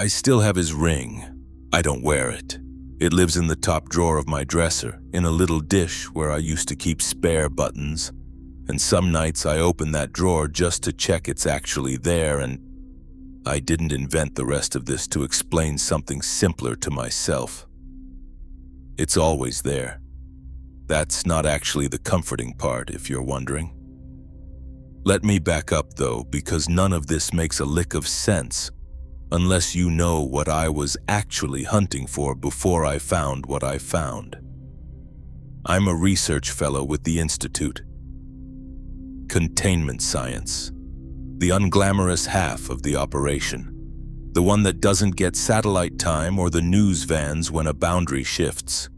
I still have his ring. I don't wear it. It lives in the top drawer of my dresser, in a little dish where I used to keep spare buttons. And some nights I open that drawer just to check it's actually there, and I didn't invent the rest of this to explain something simpler to myself. It's always there. That's not actually the comforting part, if you're wondering. Let me back up, though, because none of this makes a lick of sense unless you know what I was actually hunting for before I found what I found. I'm a research fellow with the Institute. Containment science. The unglamorous half of the operation. The one that doesn't get satellite time or the news vans when a boundary shifts.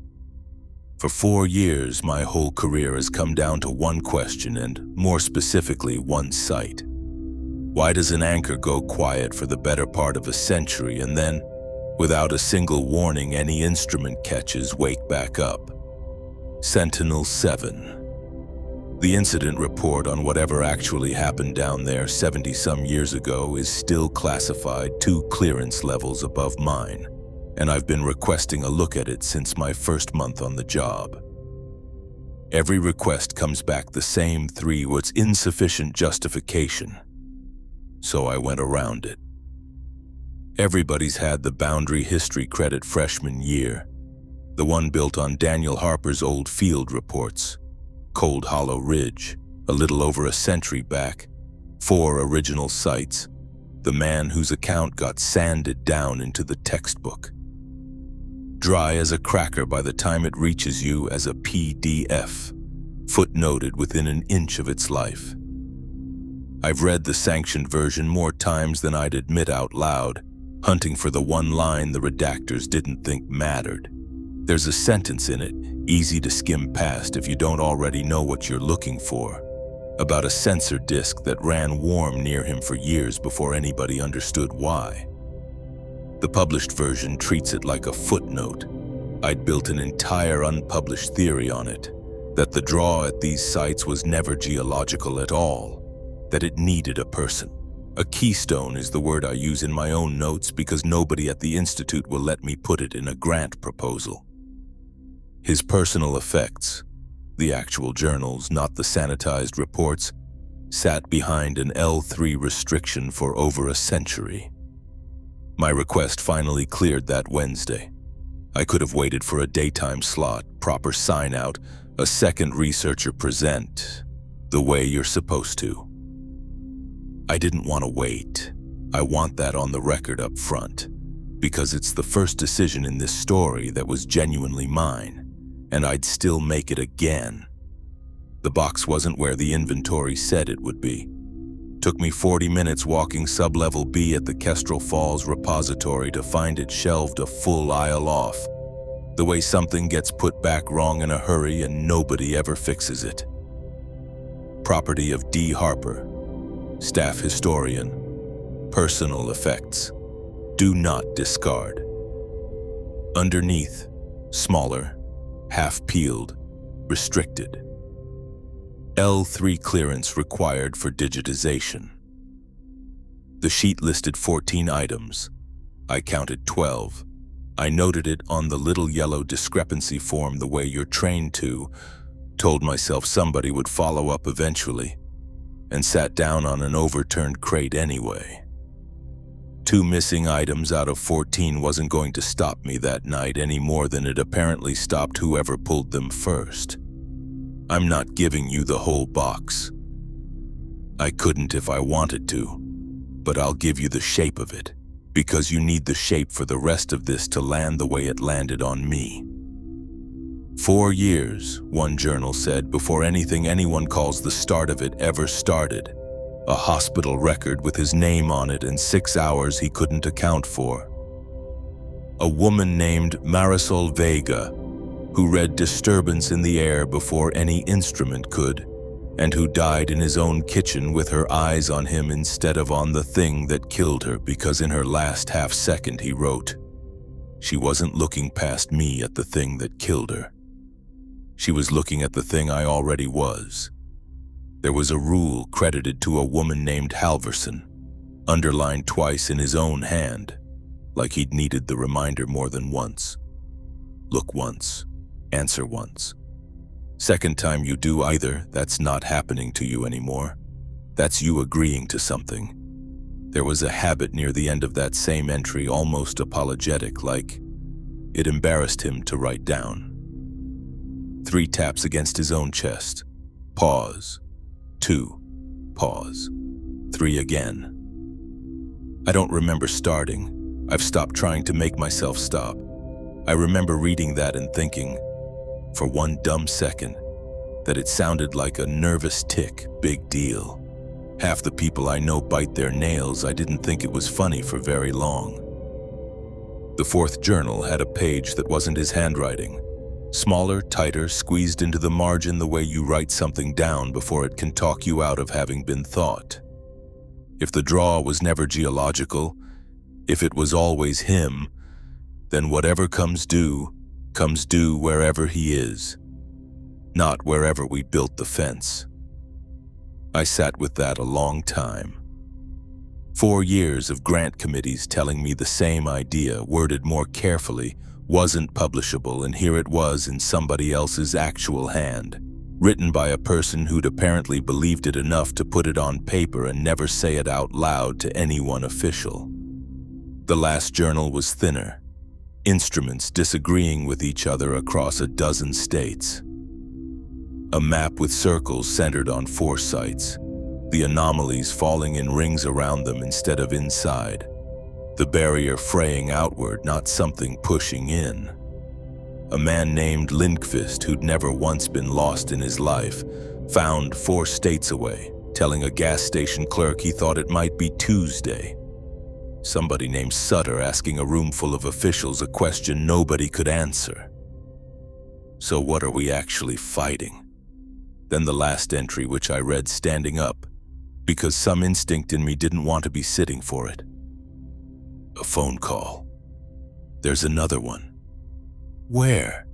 For 4 years, my whole career has come down to one question and, more specifically, one site. Why does an anchor go quiet for the better part of a century and then, without a single warning, any instrument catches wake back up? Sentinel-7. The incident report on whatever actually happened down there 70-some years ago is still classified 2 clearance levels above mine, and I've been requesting a look at it since my first month on the job. Every request comes back the same 3 words: insufficient justification. So I went around it. Everybody's had the boundary history credit freshman year, the one built on Daniel Harper's old field reports. Cold Hollow Ridge, a little over a century back, 4 original sites, the man whose account got sanded down into the textbook. Dry as a cracker by the time it reaches you as a PDF, footnoted within an inch of its life. I've read the sanctioned version more times than I'd admit out loud, hunting for the one line the redactors didn't think mattered. There's a sentence in it, easy to skim past if you don't already know what you're looking for, about a sensor disk that ran warm near him for years before anybody understood why. The published version treats it like a footnote. I'd built an entire unpublished theory on it, that the draw at these sites was never geological at all, that it needed a person. A keystone is the word I use in my own notes because nobody at the Institute will let me put it in a grant proposal. His personal effects, the actual journals, not the sanitized reports, sat behind an L3 restriction for over a century. My request finally cleared that Wednesday. I could have waited for a daytime slot, proper sign-out, a second researcher present, the way you're supposed to. I didn't want to wait. I want that on the record up front, because it's the first decision in this story that was genuinely mine, and I'd still make it again. The box wasn't where the inventory said it would be. Took me 40 minutes walking sub-level B at the Kestrel Falls repository to find it shelved a full aisle off, the way something gets put back wrong in a hurry and nobody ever fixes it. Property of D. Harper, staff historian. Personal effects. Do not discard. Underneath, smaller, half-peeled, restricted. L3 clearance required for digitization. The sheet listed 14 items. I counted 12. I noted it on the little yellow discrepancy form the way you're trained to, told myself somebody would follow up eventually, and sat down on an overturned crate anyway. 2 missing items out of 14 wasn't going to stop me that night any more than it apparently stopped whoever pulled them first. I'm not giving you the whole box. I couldn't if I wanted to, but I'll give you the shape of it, because you need the shape for the rest of this to land the way it landed on me. 4 years, one journal said, before anything anyone calls the start of it ever started. A hospital record with his name on it and 6 hours he couldn't account for. A woman named Marisol Vega, who read disturbance in the air before any instrument could, and who died in his own kitchen with her eyes on him instead of on the thing that killed her, because in her last half-second he wrote, she wasn't looking past me at the thing that killed her. She was looking at the thing I already was. There was a rule credited to a woman named Halverson, underlined twice in his own hand, like he'd needed the reminder more than once. Look once, answer once. Second time you do either, that's not happening to you anymore. That's you agreeing to something. There was a habit near the end of that same entry, almost apologetic, like it embarrassed him to write down. 3 taps against his own chest. Pause. 2. Pause. 3 again. I don't remember starting. I've stopped trying to make myself stop. I remember reading that and thinking, for one dumb second, that it sounded like a nervous tick, big deal. Half the people I know bite their nails. I didn't think it was funny for very long. The 4th journal had a page that wasn't his handwriting. Smaller, tighter, squeezed into the margin the way you write something down before it can talk you out of having been thought. If the draw was never geological, if it was always him, then whatever comes due wherever he is, not wherever we built the fence. I sat with that a long time. 4 years of grant committees telling me the same idea, worded more carefully, wasn't publishable, and here it was in somebody else's actual hand, written by a person who'd apparently believed it enough to put it on paper and never say it out loud to anyone official. The last journal was thinner, instruments disagreeing with each other across a dozen states. A map with circles centered on 4 sites, the anomalies falling in rings around them instead of inside, the barrier fraying outward, not something pushing in. A man named Lindqvist, who'd never once been lost in his life, found 4 states away, telling a gas station clerk he thought it might be Tuesday. Somebody named Sutter asking a room full of officials a question nobody could answer. So what are we actually fighting? Then the last entry, which I read standing up, because some instinct in me didn't want to be sitting for it. A phone call. There's another one. Where?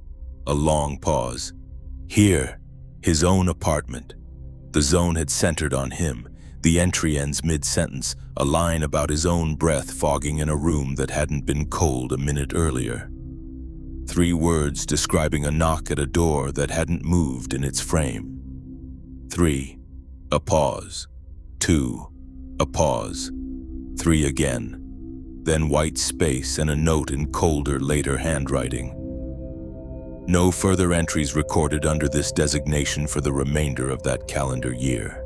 A long pause. Here, his own apartment. The zone had centered on him. The entry ends mid-sentence, a line about his own breath fogging in a room that hadn't been cold a minute earlier. 3 words describing a knock at a door that hadn't moved in its frame. 3. A pause. 2. A pause. 3 again. Then white space and a note in colder, later handwriting. No further entries recorded under this designation for the remainder of that calendar year.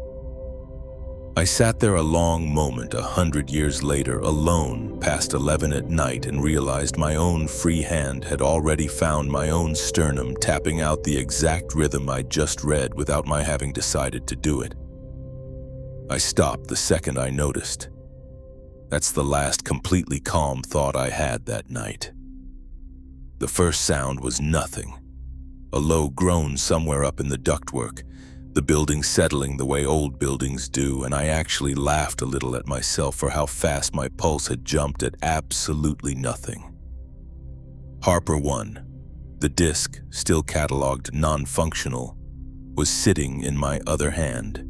I sat there a long moment 100 years later, alone, past 11 at night, and realized my own free hand had already found my own sternum, tapping out the exact rhythm I'd just read without my having decided to do it. I stopped the second I noticed. That's the last completely calm thought I had that night. The first sound was nothing. A low groan somewhere up in the ductwork, the building settling the way old buildings do, and I actually laughed a little at myself for how fast my pulse had jumped at absolutely nothing. Harper 1, the disc, still cataloged non-functional, was sitting in my other hand.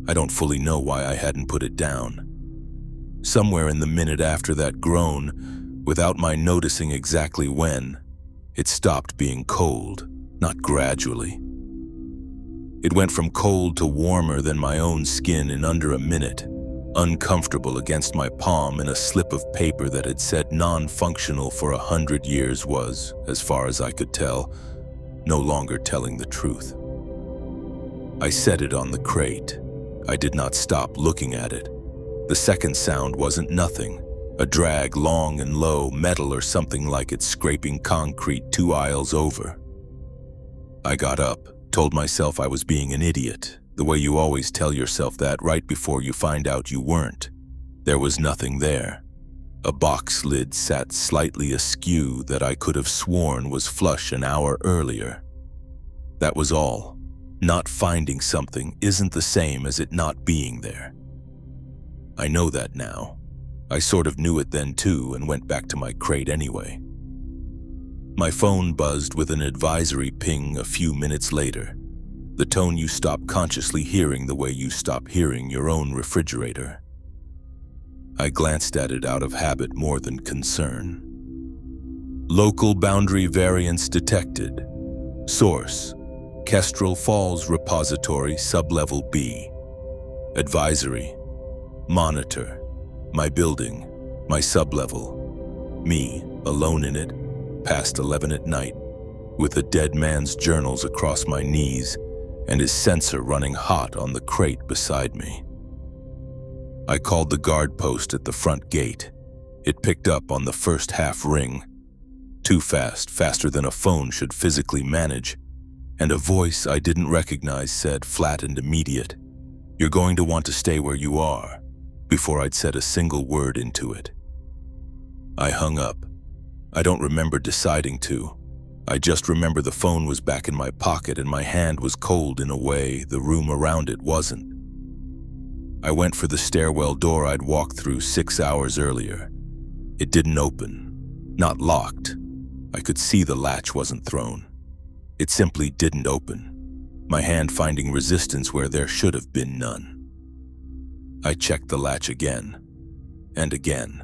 I don't fully know why I hadn't put it down. Somewhere in the minute after that groan, without my noticing exactly when, it stopped being cold, not gradually. It went from cold to warmer than my own skin in under a minute, uncomfortable against my palm, and a slip of paper that had said non-functional for 100 years was, as far as I could tell, no longer telling the truth. I set it on the crate. I did not stop looking at it. The second sound wasn't nothing, a drag long and low, metal or something like it scraping concrete 2 aisles over. I got up, told myself I was being an idiot, the way you always tell yourself that right before you find out you weren't. There was nothing there. A box lid sat slightly askew that I could have sworn was flush an hour earlier. That was all. Not finding something isn't the same as it not being there. I know that now. I sort of knew it then too, and went back to my crate anyway. My phone buzzed with an advisory ping a few minutes later, the tone you stop consciously hearing the way you stop hearing your own refrigerator. I glanced at it out of habit more than concern. Local boundary variance detected. Source: Kestrel Falls Repository, Sublevel B. Advisory: Monitor. My building, my sublevel. Me, alone in it, past 11 at night, with a dead man's journals across my knees and his sensor running hot on the crate beside me. I called the guard post at the front gate. It picked up on the first half ring. Too fast, faster than a phone should physically manage, and a voice I didn't recognize said, flat and immediate, "You're going to want to stay where you are," before I'd said a single word into it. I hung up. I don't remember deciding to. I just remember the phone was back in my pocket and my hand was cold in a way the room around it wasn't. I went for the stairwell door I'd walked through 6 hours earlier. It didn't open. Not locked. I could see the latch wasn't thrown. It simply didn't open, my hand finding resistance where there should have been none. I checked the latch again, and again.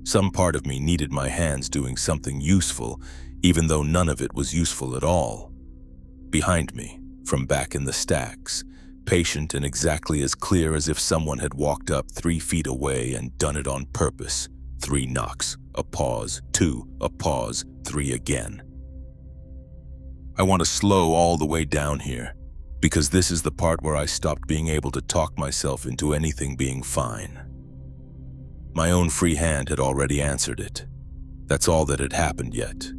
Some part of me needed my hands doing something useful, even though none of it was useful at all. Behind me, from back in the stacks, patient and exactly as clear as if someone had walked up 3 feet away and done it on purpose. 3 knocks, a pause, 2, a pause, 3 again. I want to slow all the way down here, because this is the part where I stopped being able to talk myself into anything being fine. My own free hand had already answered it. That's all that had happened yet.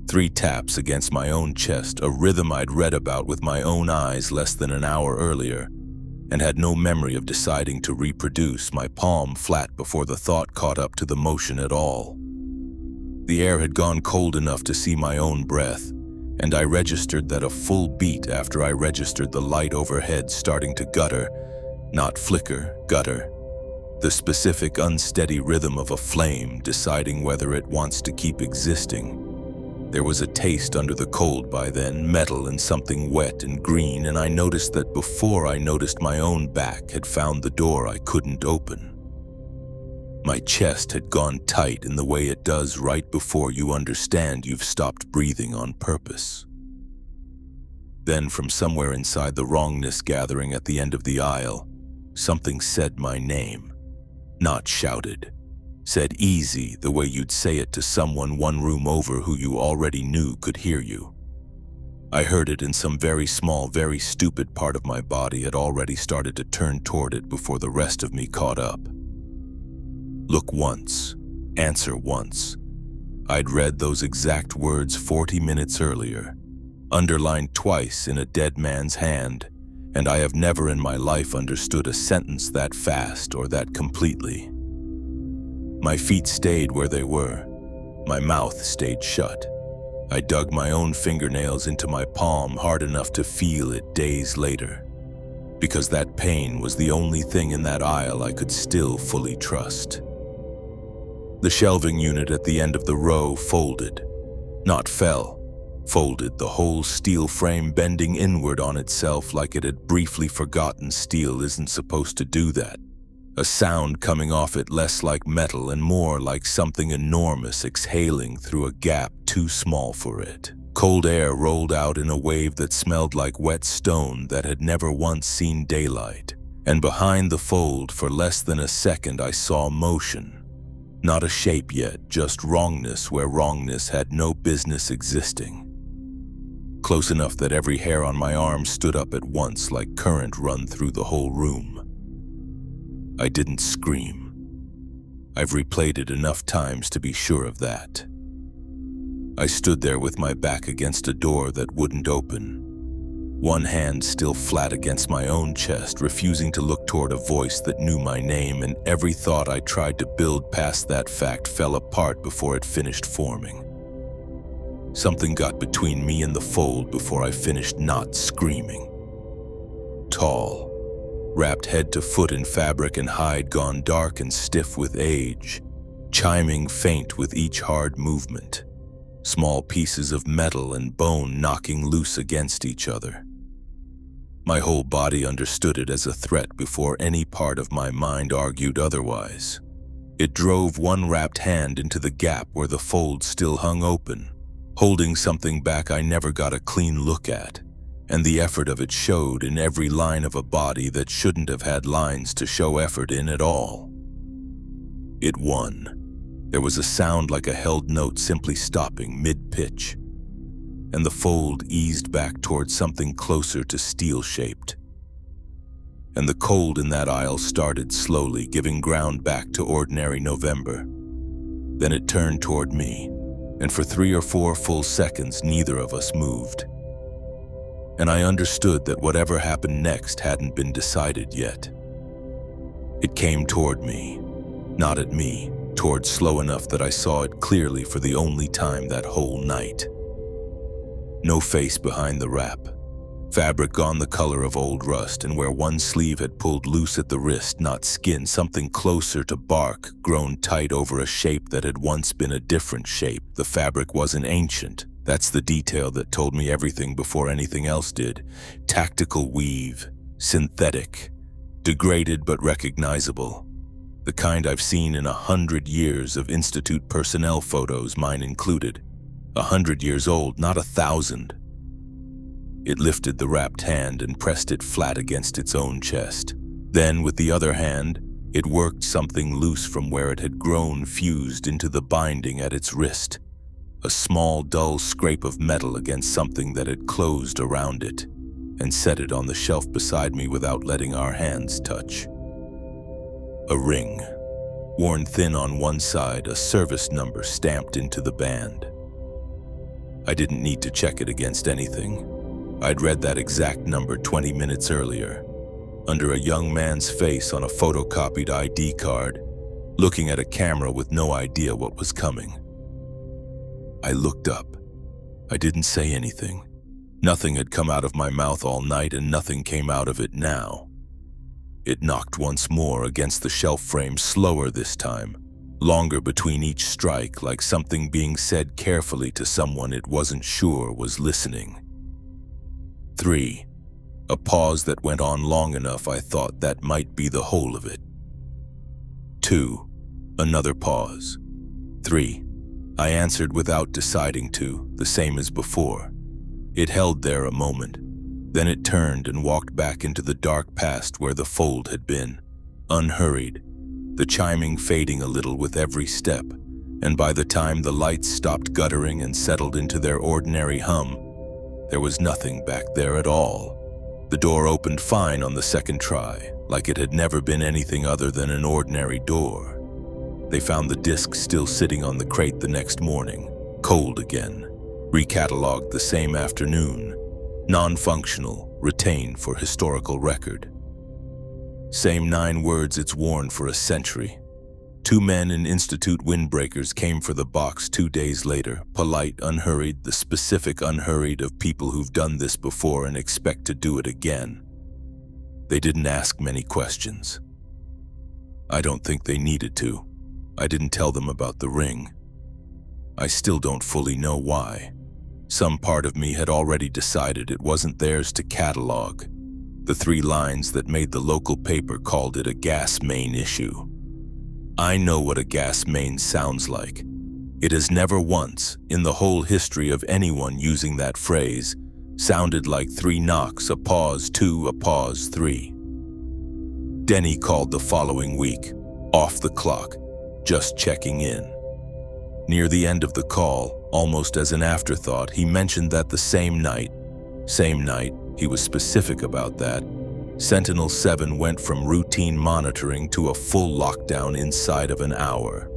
3 taps against my own chest, a rhythm I'd read about with my own eyes less than an hour earlier, and had no memory of deciding to reproduce, my palm flat before the thought caught up to the motion at all. The air had gone cold enough to see my own breath, and I registered that a full beat after I registered the light overhead starting to gutter, not flicker, gutter. The specific unsteady rhythm of a flame deciding whether it wants to keep existing. There was a taste under the cold by then, metal and something wet and green, and I noticed that before I noticed my own back had found the door I couldn't open. My chest had gone tight in the way it does right before you understand you've stopped breathing on purpose. Then from somewhere inside the wrongness gathering at the end of the aisle, something said my name. Not shouted. Said easy, the way you'd say it to someone 1 room over who you already knew could hear you. I heard it in some very small, very stupid part of my body had already started to turn toward it before the rest of me caught up. Look once. Answer once. I'd read those exact words 40 minutes earlier, underlined twice in a dead man's hand, and I have never in my life understood a sentence that fast or that completely. My feet stayed where they were. My mouth stayed shut. I dug my own fingernails into my palm hard enough to feel it days later, because that pain was the only thing in that aisle I could still fully trust. The shelving unit at the end of the row folded, not fell, folded, the whole steel frame bending inward on itself like it had briefly forgotten steel isn't supposed to do that. A sound coming off it less like metal and more like something enormous exhaling through a gap too small for it. Cold air rolled out in a wave that smelled like wet stone that had never once seen daylight. And behind the fold, for less than a second, I saw motion. Not a shape yet, just wrongness where wrongness had no business existing. Close enough that every hair on my arm stood up at once like current run through the whole room. I didn't scream. I've replayed it enough times to be sure of that. I stood there with my back against a door that wouldn't open. One hand still flat against my own chest, refusing to look toward a voice that knew my name, and every thought I tried to build past that fact fell apart before it finished forming. Something got between me and the fold before I finished not screaming. Tall, wrapped head to foot in fabric and hide gone dark and stiff with age, chiming faint with each hard movement, small pieces of metal and bone knocking loose against each other. My whole body understood it as a threat before any part of my mind argued otherwise. It drove one wrapped hand into the gap where the fold still hung open, holding something back I never got a clean look at, and the effort of it showed in every line of a body that shouldn't have had lines to show effort in at all. It won. There was a sound like a held note simply stopping mid-pitch, and the fold eased back towards something closer to steel-shaped. And the cold in that aisle started slowly, giving ground back to ordinary November. Then it turned toward me, and for 3 or 4 full seconds neither of us moved. And I understood that whatever happened next hadn't been decided yet. It came toward me, not at me, toward slow enough that I saw it clearly for the only time that whole night. No face behind the wrap. Fabric gone the color of old rust, and where one sleeve had pulled loose at the wrist, not skin, something closer to bark, grown tight over a shape that had once been a different shape. The fabric wasn't ancient. That's the detail that told me everything before anything else did. Tactical weave, synthetic, degraded but recognizable. The kind I've seen in 100 years of Institute personnel photos, mine included. 100 years old, not 1,000. It lifted the wrapped hand and pressed it flat against its own chest. Then, with the other hand, it worked something loose from where it had grown, fused into the binding at its wrist. A small, dull scrape of metal against something that had closed around it, and set it on the shelf beside me without letting our hands touch. A ring, worn thin on one side, a service number stamped into the band. I didn't need to check it against anything. I'd read that exact number 20 minutes earlier, under a young man's face on a photocopied ID card, looking at a camera with no idea what was coming. I looked up. I didn't say anything. Nothing had come out of my mouth all night, and nothing came out of it now. It knocked once more against the shelf frame, slower this time, longer between each strike, like something being said carefully to someone it wasn't sure was listening. 3. A pause that went on long enough I thought that might be the whole of it. 2. Another pause. 3. I answered without deciding to, the same as before. It held there a moment. Then it turned and walked back into the dark past where the fold had been, unhurried, the chiming fading a little with every step, and by the time the lights stopped guttering and settled into their ordinary hum, there was nothing back there at all. The door opened fine on the second try, like it had never been anything other than an ordinary door. They found the disc still sitting on the crate the next morning, cold again, recatalogued the same afternoon, non-functional, retained for historical record. Same 9 words it's worn for a century. 2 men in Institute windbreakers came for the box 2 days later, polite, unhurried, the specific unhurried of people who've done this before and expect to do it again. They didn't ask many questions. I don't think they needed to. I didn't tell them about the ring. I still don't fully know why. Some part of me had already decided it wasn't theirs to catalog. The 3 lines that made the local paper called it a gas main issue. I know what a gas main sounds like. It has never once, in the whole history of anyone using that phrase, sounded like 3 knocks, a pause, 2, a pause, 3. Denny called the following week, off the clock, just checking in. Near the end of the call, almost as an afterthought, he mentioned that the same night, he was specific about that, Sentinel 7 went from routine monitoring to a full lockdown inside of an hour.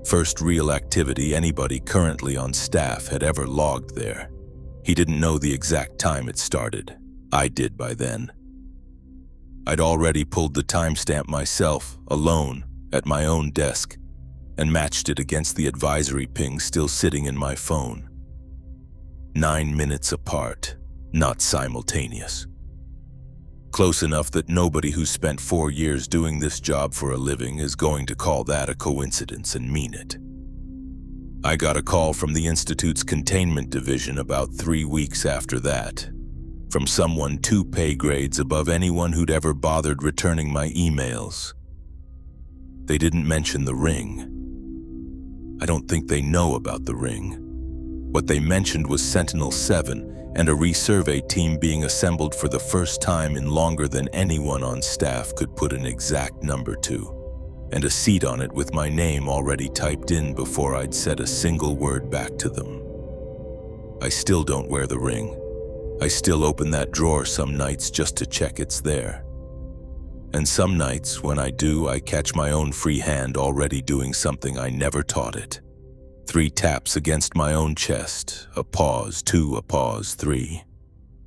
First real activity anybody currently on staff had ever logged there. He didn't know the exact time it started. I did by then. I'd already pulled the timestamp myself, alone, at my own desk, and matched it against the advisory ping still sitting in my phone. 9 minutes apart, not simultaneous. Close enough that nobody who spent 4 years doing this job for a living is going to call that a coincidence and mean it. I got a call from the Institute's containment division about 3 weeks after that, from someone 2 pay grades above anyone who'd ever bothered returning my emails. They didn't mention the ring. I don't think they know about the ring. What they mentioned was Sentinel-7 and a resurvey team being assembled for the first time in longer than anyone on staff could put an exact number to, and a seat on it with my name already typed in before I'd said a single word back to them. I still don't wear the ring. I still open that drawer some nights just to check it's there. And some nights, when I do, I catch my own free hand already doing something I never taught it. 3 taps against my own chest, a pause, 2, a pause, 3.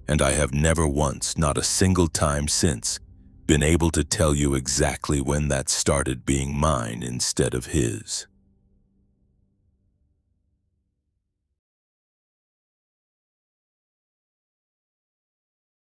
And I have never once, not a single time since, been able to tell you exactly when that started being mine instead of his.